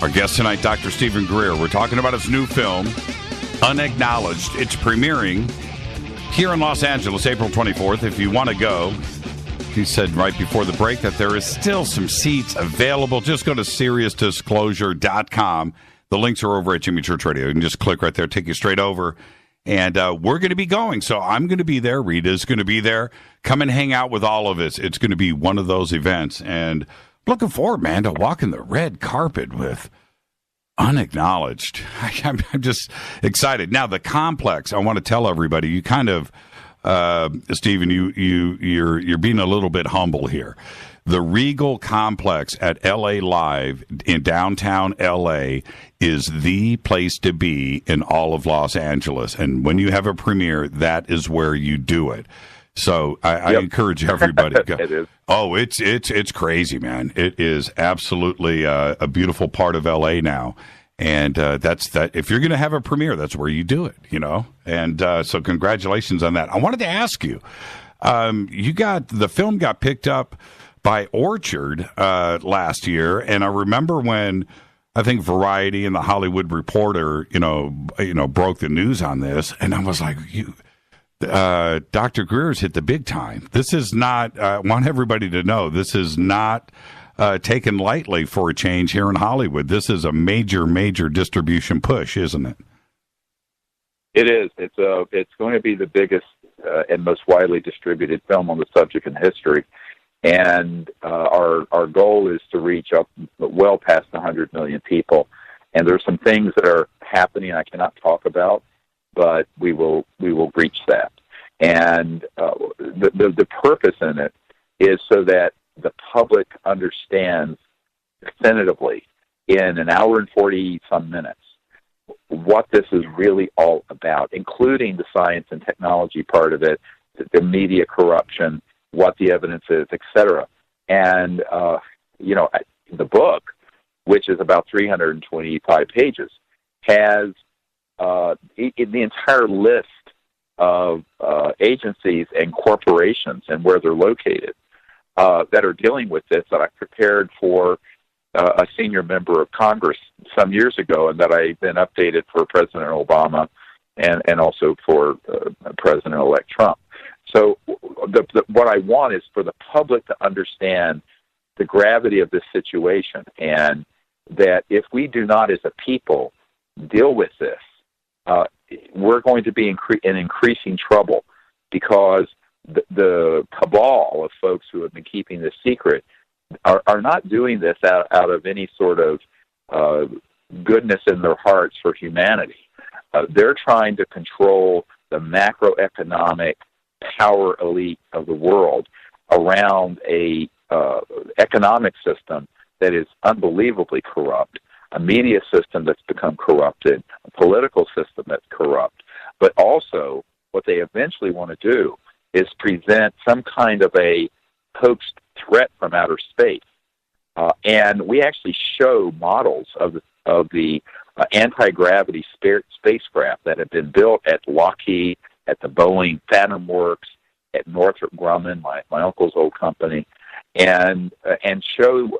Our guest tonight, Dr. Stephen Greer. We're talking about his new film, Unacknowledged. It's premiering here in Los Angeles, April 24th. If you want to go, he said right before the break that there is still some seats available. Just go to SeriousDisclosure.com. The links are over at Jimmy Church Radio. You can just click right there, take you straight over. And we're going to be going. So I'm going to be there. Rita's going to be there. Come and hang out with all of us. It's going to be one of those events. And looking forward, man, to walking the red carpet with Unacknowledged. I'm just excited. Now, the complex, I want to tell everybody, you kind of, Stephen, you're being a little bit humble here. The Regal Complex at LA Live in downtown LA is the place to be in all of Los Angeles. And when you have a premiere, that is where you do it. So I encourage everybody to go. It is. Oh, it's crazy, man. It is absolutely a beautiful part of LA now. And that's that. If you're going to have a premiere, that's where you do it, you know. And so congratulations on that. I wanted to ask you, the film got picked up by Orchard last year, and I remember when I think Variety and the Hollywood Reporter, you know, broke the news on this, and I was like, Dr. Greer's hit the big time. This is not. I want everybody to know this is not taken lightly for a change here in Hollywood. This is a major, major distribution push, isn't it? It is. It's going to be the biggest and most widely distributed film on the subject in history. And our goal is to reach up well past 100 million people. And there's some things that are happening I cannot talk about, but we will reach that. And the purpose in it is so that the public understands definitively in an hour and 40-some minutes what this is really all about, including the science and technology part of it, the media corruption, what the evidence is, etc. And, the book, which is about 325 pages, has the entire list of agencies and corporations and where they're located that are dealing with this that I prepared for a senior member of Congress some years ago, and that I then updated for President Obama and also for President-elect Trump. So what I want is for the public to understand the gravity of this situation, and that if we do not as a people deal with this, we're going to be in increasing trouble, because the cabal of folks who have been keeping this secret are not doing this out of any sort of goodness in their hearts for humanity. They're trying to control the macroeconomic power elite of the world around a economic system that is unbelievably corrupt, a media system that's become corrupted, a political system that's corrupt. But also, what they eventually want to do is present some kind of a hoaxed threat from outer space. And we actually show models of the anti-gravity spacecraft that have been built at Lockheed, at the Boeing Phantom Works, at Northrop Grumman, my uncle's old company, and show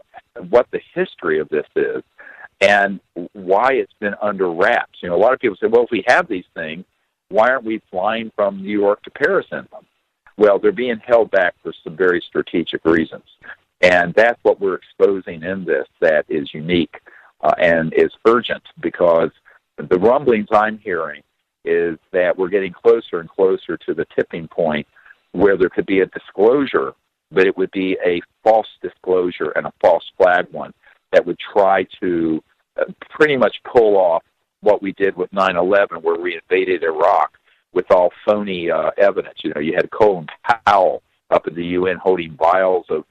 what the history of this is and why it's been under wraps. You know, a lot of people say, well, if we have these things, why aren't we flying from New York to Paris in them? Well, they're being held back for some very strategic reasons. And that's what we're exposing in this that is unique and is urgent, because the rumblings I'm hearing is that we're getting closer and closer to the tipping point where there could be a disclosure, but it would be a false disclosure and a false flag one that would try to pretty much pull off what we did with 9/11, where we invaded Iraq with all phony evidence. You know, you had Colin Powell up at the UN holding vials of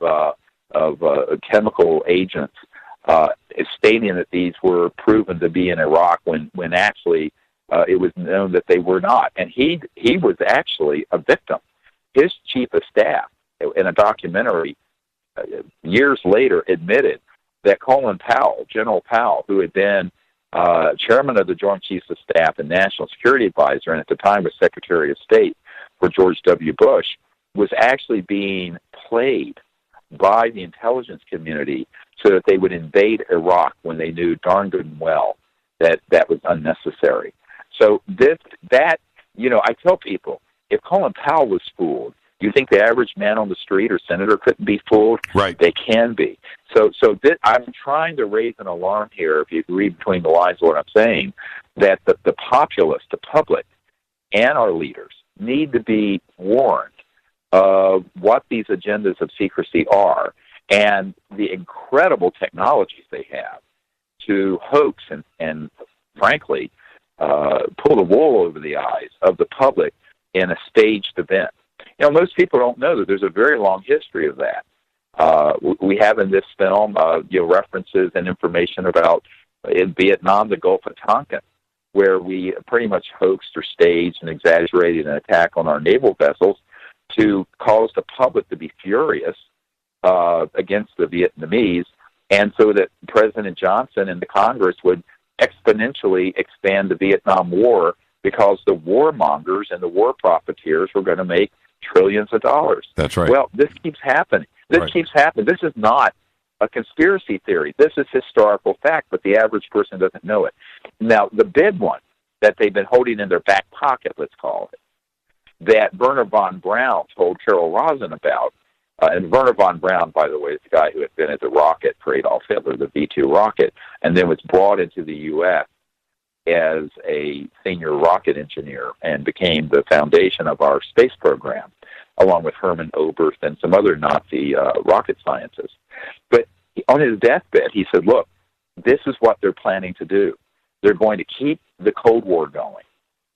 chemical agents, stating that these were proven to be in Iraq when actually it was known that they were not. And he was actually a victim. His chief of staff, in a documentary years later, admitted that Colin Powell, General Powell, who had been chairman of the Joint Chiefs of Staff and National Security Advisor, and at the time was Secretary of State for George W. Bush, was actually being played by the intelligence community so that they would invade Iraq when they knew darn good and well that that was unnecessary. So I tell people, if Colin Powell was fooled, do you think the average man on the street or senator couldn't be fooled? Right. They can be. I'm trying to raise an alarm here, if you read between the lines of what I'm saying, that the populace, the public, and our leaders need to be warned of what these agendas of secrecy are and the incredible technologies they have to hoax and frankly, pull the wool over the eyes of the public in a staged event. Most people don't know that there's a very long history of that. We have in this film, references and information about in Vietnam, the Gulf of Tonkin, where we pretty much hoaxed or staged and exaggerated an attack on our naval vessels to cause the public to be furious against the Vietnamese, and so that President Johnson and the Congress would exponentially expand the Vietnam War because the warmongers and the war profiteers were going to make trillions of dollars. That's right. Well, this keeps happening. This keeps happening. This is not a conspiracy theory. This is historical fact, but the average person doesn't know it. Now, the big one that they've been holding in their back pocket, let's call it, that Werner von Braun told Carol Rosin about, and Werner von Braun, by the way, is the guy who invented the rocket for Adolf Hitler, the V-2 rocket, and then was brought into the U.S. as a senior rocket engineer and became the foundation of our space program, along with Hermann Oberth and some other Nazi rocket scientists. But on his deathbed, he said, look, this is what they're planning to do. They're going to keep the Cold War going,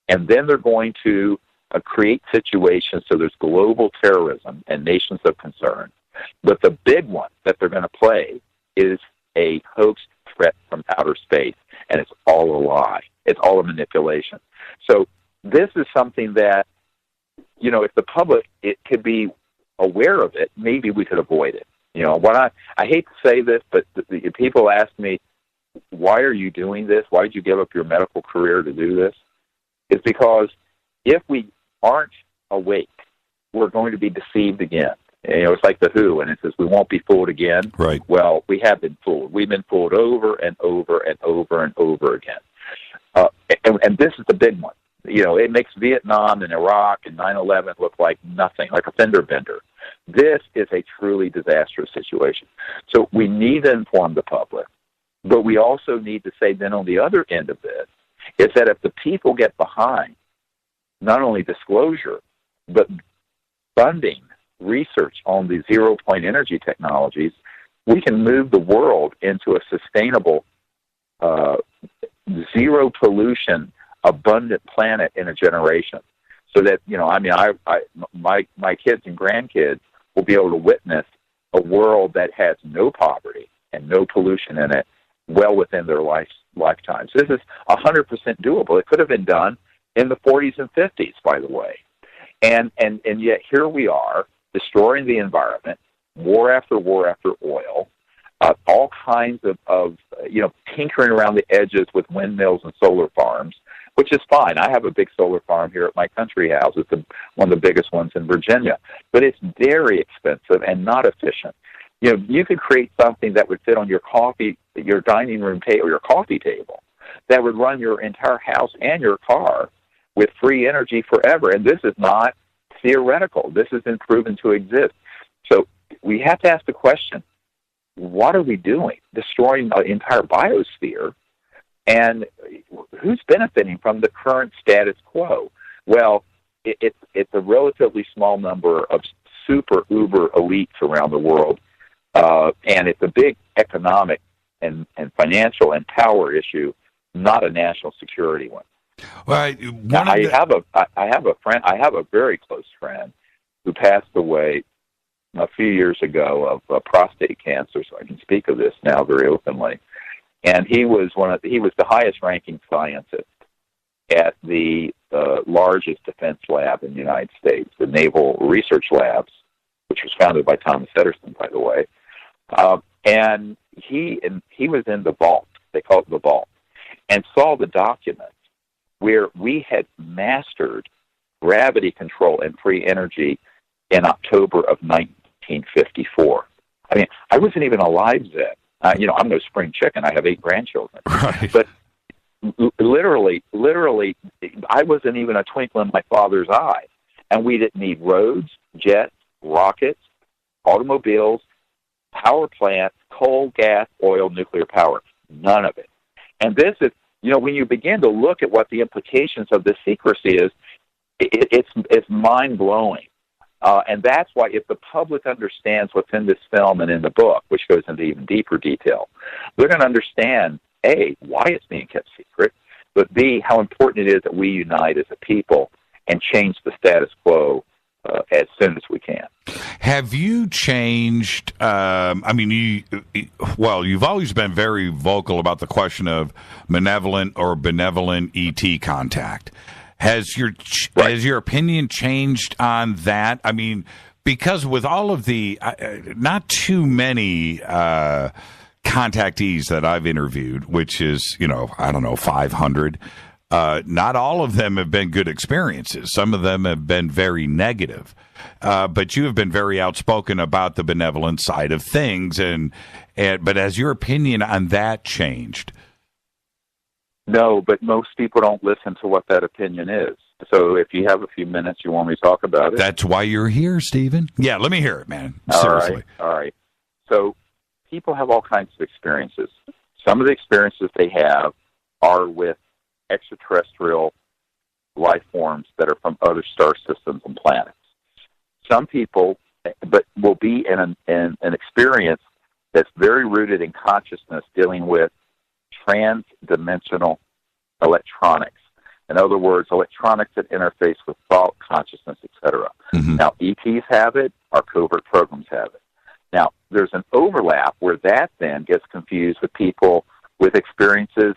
and then they're going to create situations so there's global terrorism and nations of concern. But the big one that they're going to play is a hoax threat from outer space, and it's all a lie. It's all a manipulation. So this is something that, if the public could be aware of it, maybe we could avoid it. What I hate to say this, but the people ask me, why are you doing this? Why did you give up your medical career to do this? It's because if we aren't awake, we're going to be deceived again. It's like the Who, and it says we won't be fooled again. Right. Well, we have been fooled. We've been fooled over and over and over and over again. And this is the big one. It makes Vietnam and Iraq and 9/11 look like nothing, like a fender bender. This is a truly disastrous situation. So we need to inform the public, but we also need to say then on the other end of this is that if the people get behind not only disclosure, but funding research on the zero-point energy technologies, we can move the world into a sustainable, zero-pollution, abundant planet in a generation. So that, my kids and grandkids will be able to witness a world that has no poverty and no pollution in it well within their lifetimes. This is 100% doable. It could have been done in the 40s and 50s, by the way. And yet here we are, destroying the environment, war after oil, all kinds of tinkering around the edges with windmills and solar farms, which is fine. I have a big solar farm here at my country house. It's one of the biggest ones in Virginia. But it's very expensive and not efficient. You could create something that would fit on your dining room table or your coffee table that would run your entire house and your car with free energy forever. And this is not theoretical. This has been proven to exist. So we have to ask the question, what are we doing? Destroying the entire biosphere, and who's benefiting from the current status quo? Well, it's a relatively small number of super uber elites around the world, and it's a big economic and financial and power issue, not a national security one. Well, I have a friend. I have a very close friend who passed away a few years ago of prostate cancer. So I can speak of this now very openly. And he was the highest ranking scientist at the largest defense lab in the United States, the Naval Research Labs, which was founded by Thomas Edison, by the way. And he was in the vault. They call it the vault, and saw the documents where we had mastered gravity control and free energy in October of 1954. I mean, I wasn't even alive then. I'm no spring chicken. I have 8 grandchildren. Right. But literally, I wasn't even a twinkle in my father's eye. And we didn't need roads, jets, rockets, automobiles, power plants, coal, gas, oil, nuclear power. None of it. And this is, when you begin to look at what the implications of this secrecy is, it's mind-blowing. And that's why if the public understands what's in this film and in the book, which goes into even deeper detail, they're going to understand, A, why it's being kept secret, but B, how important it is that we unite as a people and change the status quo as soon as we can. Have you changed? You've always been very vocal about the question of malevolent or benevolent ET contact. Has your opinion changed on that? I mean, because with all of the not too many contactees that I've interviewed, which is 500. Not all of them have been good experiences. Some of them have been very negative. But you have been very outspoken about the benevolent side of things. But has your opinion on that changed? No, but most people don't listen to what that opinion is. So if you have a few minutes, you want me to talk about it? That's why you're here, Stephen. Yeah, let me hear it, man. Seriously. All right. So people have all kinds of experiences. Some of the experiences they have are with extraterrestrial life forms that are from other star systems and planets. Some people, but will be in an experience that's very rooted in consciousness, dealing with trans-dimensional electronics. In other words, electronics that interface with thought, consciousness, etc. Mm-hmm. Now, ETs have it, our covert programs have it. Now, there's an overlap where that then gets confused with people with experiences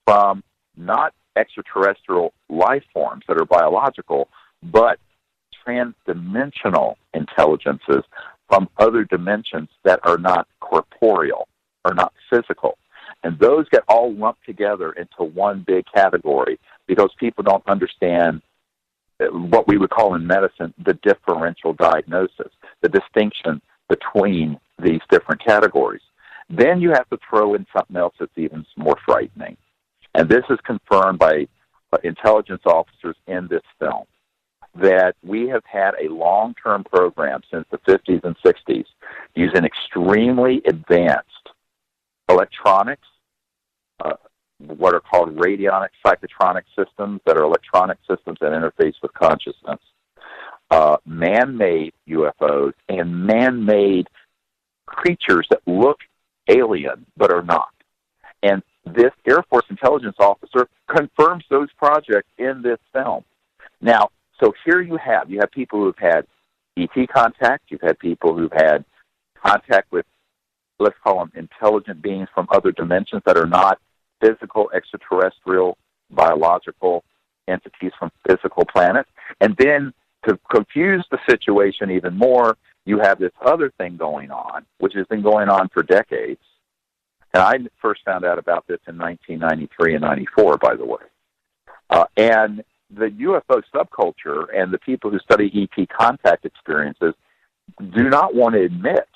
from not extraterrestrial life forms that are biological, but trans-dimensional intelligences from other dimensions that are not corporeal, are not physical. And those get all lumped together into one big category because people don't understand what we would call in medicine the differential diagnosis, the distinction between these different categories. Then you have to throw in something else that's even more frightening. And this is confirmed by intelligence officers in this film, that we have had a long-term program since the 50s and 60s using extremely advanced electronics, what are called radionic psychotronic systems that are electronic systems that interface with consciousness, man-made UFOs, and man-made creatures that look alien but are not. And this Air Force intelligence officer confirms those projects in this film. Now, so here you have people who've had ET contact, you've had people who've had contact with, let's call them intelligent beings from other dimensions that are not physical, extraterrestrial, biological entities from physical planets. And then to confuse the situation even more, you have this other thing going on, which has been going on for decades. And I first found out about this in 1993 and 94, by the way. And the UFO subculture and the people who study ET contact experiences do not want to admit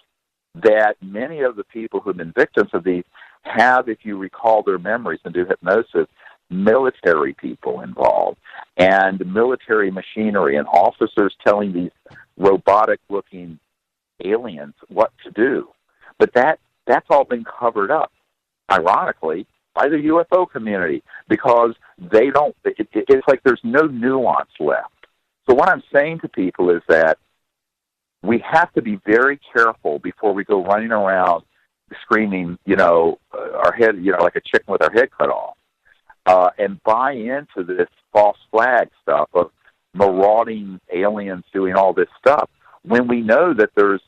that many of the people who have been victims of these have, if you recall their memories and do hypnosis, military people involved and military machinery and officers telling these robotic-looking aliens what to do. But that's all been covered up, ironically, by the UFO community because they don't, it's like there's no nuance left. So what I'm saying to people is that we have to be very careful before we go running around screaming, our head, like a chicken with our head cut off, and buy into this false flag stuff of marauding aliens doing all this stuff when we know that there's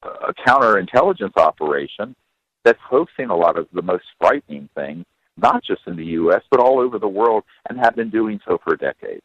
a counterintelligence operation that's hosting a lot of the most frightening things, not just in the U.S., but all over the world, and have been doing so for decades.